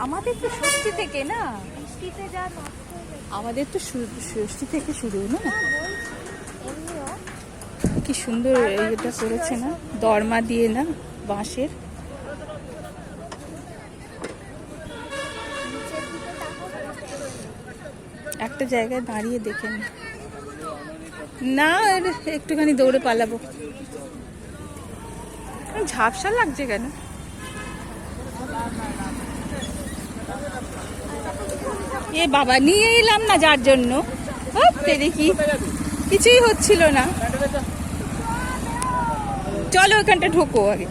আমাদের তো ষষ্ঠী থেকে না, বৃষ্টিতে যা নষ্ট হয়ে গেছে। আমাদের তো ষষ্ঠী থেকে শুরু না। এমনিও কি সুন্দর এইটা করেছে না, দরমা দিয়ে না, বাঁশের। নিচের দিকে তাকাবো। একটা জায়গায় দাঁড়িয়ে দেখে নি না, একটুখানি দৌড়ে পালাবো। ঝাপসা লাগছে কেন? এ বাবা, নিয়ে এলাম না যার জন্য, দেখি কিছুই হচ্ছিল না। চলো ওখানটা ঢোকো আগে।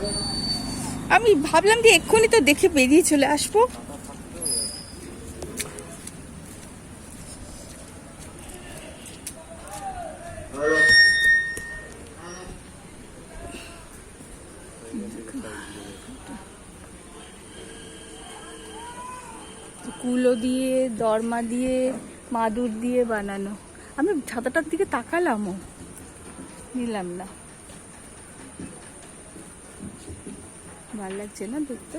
আমি ভাবলাম যে এক্ষুনি তো দেখে বেরিয়ে চলে আসবো। কুলো দিয়ে, দরমা দিয়ে, মাদুর দিয়ে বানানো। আমি ছাতাটার দিকে তাকালামও, নিলাম না। ভালো লাগছে না দেখতে।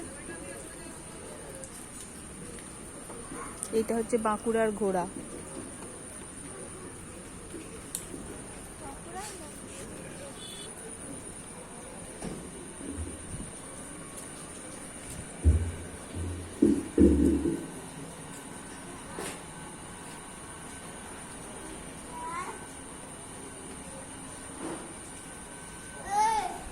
এটা হচ্ছে বাঁকুড়ার ঘোড়া।